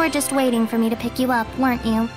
were just waiting for me to pick you up, weren't you?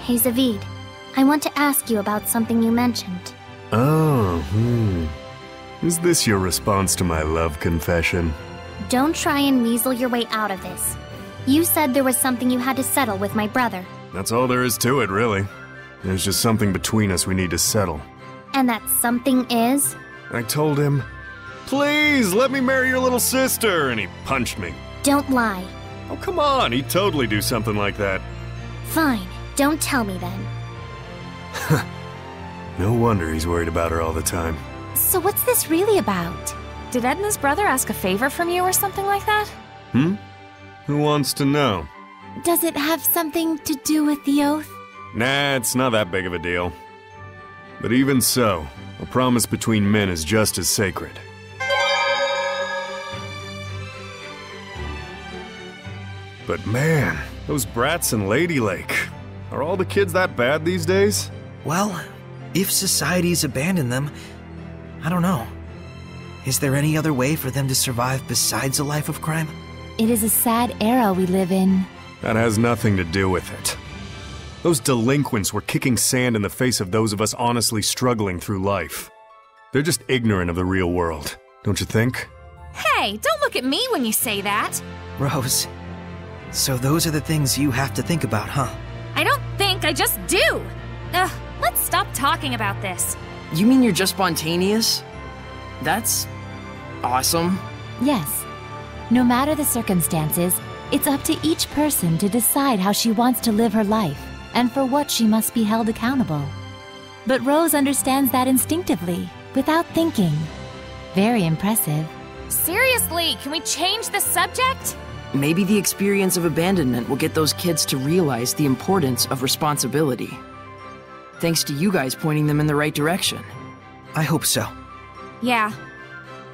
Hey Zavid, I want to ask you about something you mentioned. Is this your response to my love confession? Don't try and weasel your way out of this. You said there was something you had to settle with my brother. That's all there is to it, really. There's just something between us we need to settle. And that something is? I told him, "Please, let me marry your little sister," and he punched me. Don't lie. Oh, come on, he'd totally do something like that. Fine, don't tell me then. No wonder he's worried about her all the time. So what's this really about? Did Edna's brother ask a favor from you or something like that? Who wants to know? Does it have something to do with the oath? Nah, it's not that big of a deal. But even so, a promise between men is just as sacred. But man, those brats in Lady Lake. Are all the kids that bad these days? Well, if society's abandoned them, I don't know. Is there any other way for them to survive besides a life of crime? It is a sad era we live in. That has nothing to do with it. Those delinquents were kicking sand in the face of those of us honestly struggling through life. They're just ignorant of the real world, don't you think? Hey, don't look at me when you say that. Rose, so those are the things you have to think about, huh? I don't think, I just do. Ugh, let's stop talking about this. You mean you're just spontaneous? That's awesome. Yes. No matter the circumstances, it's up to each person to decide how she wants to live her life and for what she must be held accountable. But Rose understands that instinctively, without thinking. Very impressive. Seriously, can we change the subject? Maybe the experience of abandonment will get those kids to realize the importance of responsibility. Thanks to you guys pointing them in the right direction. I hope so. Yeah.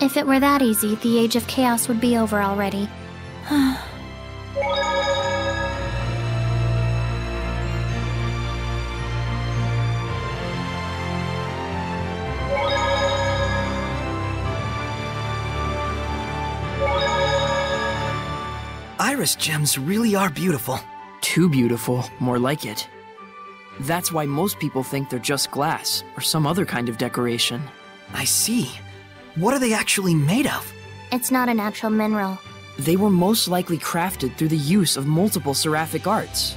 If it were that easy, the Age of Chaos would be over already. Iris gems really are beautiful. Too beautiful, more like it. That's why most people think they're just glass or some other kind of decoration. I see. What are they actually made of? It's not a natural mineral. They were most likely crafted through the use of multiple seraphic arts.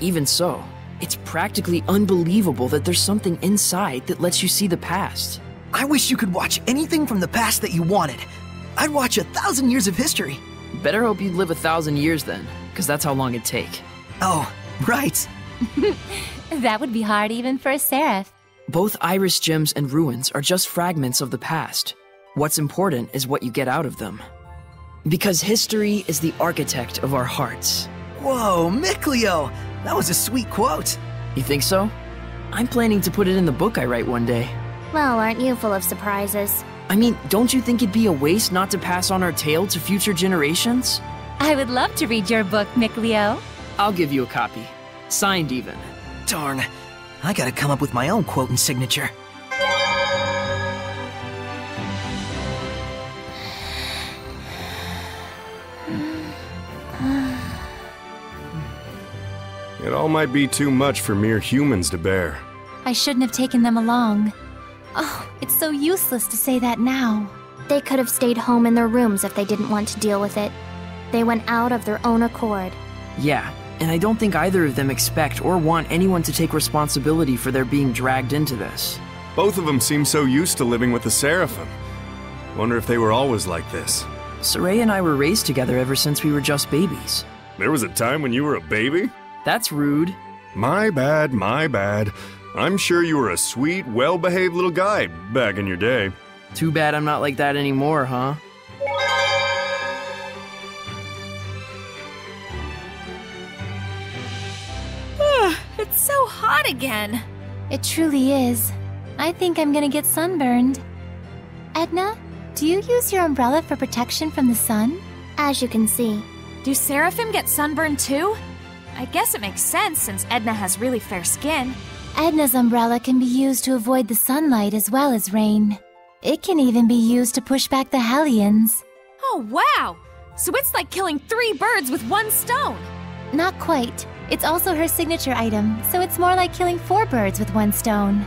Even so, it's practically unbelievable that there's something inside that lets you see the past. I wish you could watch anything from the past that you wanted. I'd watch 1,000 years of history. Better hope you'd live 1,000 years then, because that's how long it'd take. Oh, right. That would be hard even for a seraph. Both Iris gems and ruins are just fragments of the past. What's important is what you get out of them. Because history is the architect of our hearts. Whoa, Mickleo! That was a sweet quote. You think so? I'm planning to put it in the book I write one day. Well, aren't you full of surprises? I mean, don't you think it'd be a waste not to pass on our tale to future generations? I would love to read your book, Mickleo. I'll give you a copy. Signed even. Darn. I gotta come up with my own quote and signature. It all might be too much for mere humans to bear. I shouldn't have taken them along. Oh, it's so useless to say that now. They could have stayed home in their rooms if they didn't want to deal with it. They went out of their own accord. Yeah, and I don't think either of them expect or want anyone to take responsibility for their being dragged into this. Both of them seem so used to living with the Seraphim. Wonder if they were always like this. Soraya and I were raised together ever since we were just babies. There was a time when you were a baby? That's rude. My bad, my bad. I'm sure you were a sweet, well-behaved little guy back in your day. Too bad I'm not like that anymore, huh? It's so hot again. It truly is. I think I'm gonna get sunburned. Edna, do you use your umbrella for protection from the sun? As you can see. Do Seraphim get sunburned too? I guess it makes sense since Edna has really fair skin. Edna's umbrella can be used to avoid the sunlight as well as rain. It can even be used to push back the Hellions. Oh wow! So it's like killing 3 birds with 1 stone! Not quite. It's also her signature item, so it's more like killing 4 birds with 1 stone.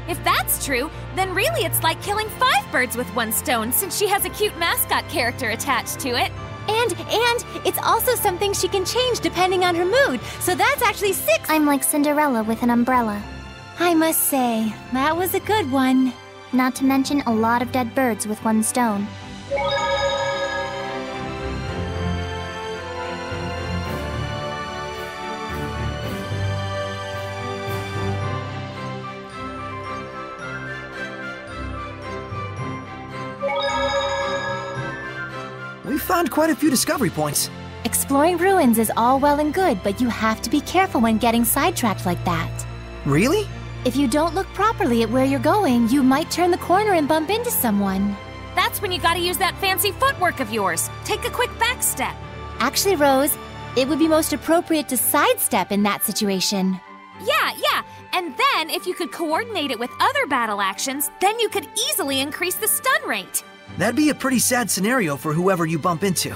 If that's true, then really it's like killing 5 birds with 1 stone since she has a cute mascot character attached to it. And it's also something she can change depending on her mood, so that's actually 6. I'm like Cinderella with an umbrella. I must say, that was a good one. Not to mention a lot of dead birds with 1 stone. We found quite a few discovery points. Exploring ruins is all well and good, but you have to be careful when getting sidetracked like that. Really? If you don't look properly at where you're going, you might turn the corner and bump into someone. That's when you gotta use that fancy footwork of yours. Take a quick back step. Actually, Rose, it would be most appropriate to sidestep in that situation. Yeah. And then, if you could coordinate it with other battle actions, then you could easily increase the stun rate. That'd be a pretty sad scenario for whoever you bump into.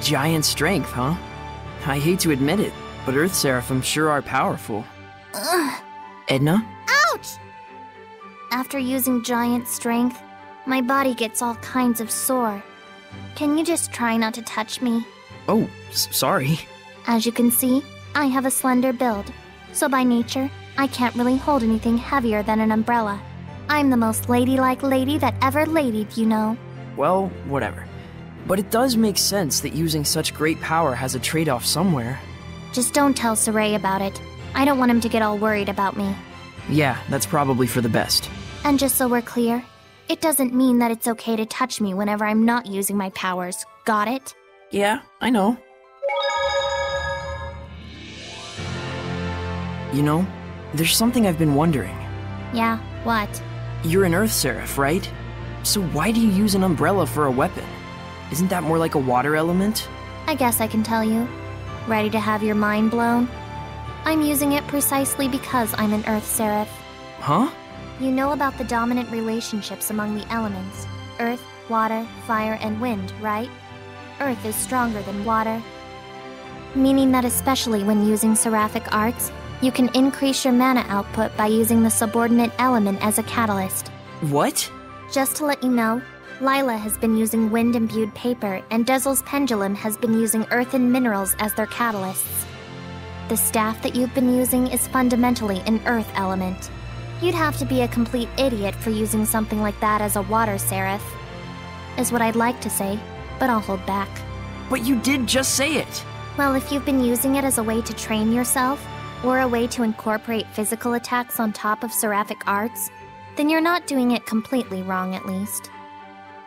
Giant strength, huh? I hate to admit it, but Earth Seraphim sure are powerful. Ugh. Edna? Ouch! After using giant strength, my body gets all kinds of sore. Can you just try not to touch me? Oh, sorry. As you can see, I have a slender build, so by nature, I can't really hold anything heavier than an umbrella. I'm the most ladylike lady that ever ladied, you know. Well, whatever. But it does make sense that using such great power has a trade-off somewhere. Just don't tell Saray about it. I don't want him to get all worried about me. Yeah, that's probably for the best. And just so we're clear, it doesn't mean that it's okay to touch me whenever I'm not using my powers. Got it? Yeah, I know. You know, there's something I've been wondering. Yeah, what? You're an Earth Seraph, right? So why do you use an umbrella for a weapon? Isn't that more like a water element? I guess I can tell you. Ready to have your mind blown? I'm using it precisely because I'm an Earth Seraph. Huh? You know about the dominant relationships among the elements. Earth, water, fire, and wind, right? Earth is stronger than water. Meaning that especially when using seraphic arts, you can increase your mana output by using the subordinate element as a catalyst. What? Just to let you know, Lila has been using wind-imbued paper, and Dezel's pendulum has been using earth and minerals as their catalysts. The staff that you've been using is fundamentally an earth element. You'd have to be a complete idiot for using something like that as a water seraph, is what I'd like to say, but I'll hold back. But you did just say it! Well, if you've been using it as a way to train yourself, or a way to incorporate physical attacks on top of seraphic arts, then you're not doing it completely wrong at least.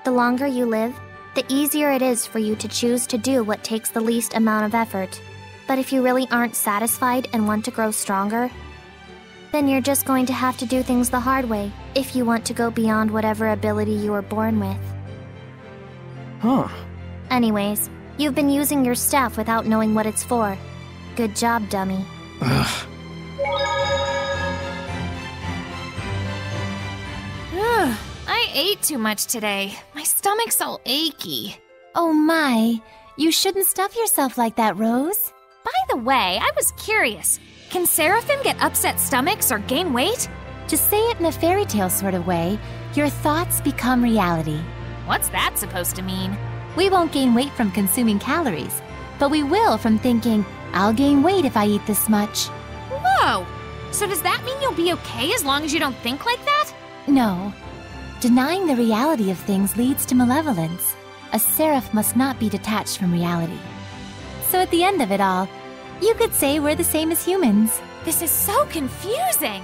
The longer you live, the easier it is for you to choose to do what takes the least amount of effort. But if you really aren't satisfied and want to grow stronger, then you're just going to have to do things the hard way if you want to go beyond whatever ability you were born with. Huh. Anyways, you've been using your staff without knowing what it's for. Good job, dummy. Ugh. Ugh, I ate too much today. My stomach's all achy. Oh my, you shouldn't stuff yourself like that, Rose. By the way, I was curious. Can seraphim get upset stomachs or gain weight? To say it in a fairy tale sort of way, your thoughts become reality. What's that supposed to mean? We won't gain weight from consuming calories, but we will from thinking, I'll gain weight if I eat this much. Whoa! So does that mean you'll be okay as long as you don't think like that? No. Denying the reality of things leads to malevolence. A seraph must not be detached from reality. So at the end of it all, you could say we're the same as humans. This is so confusing.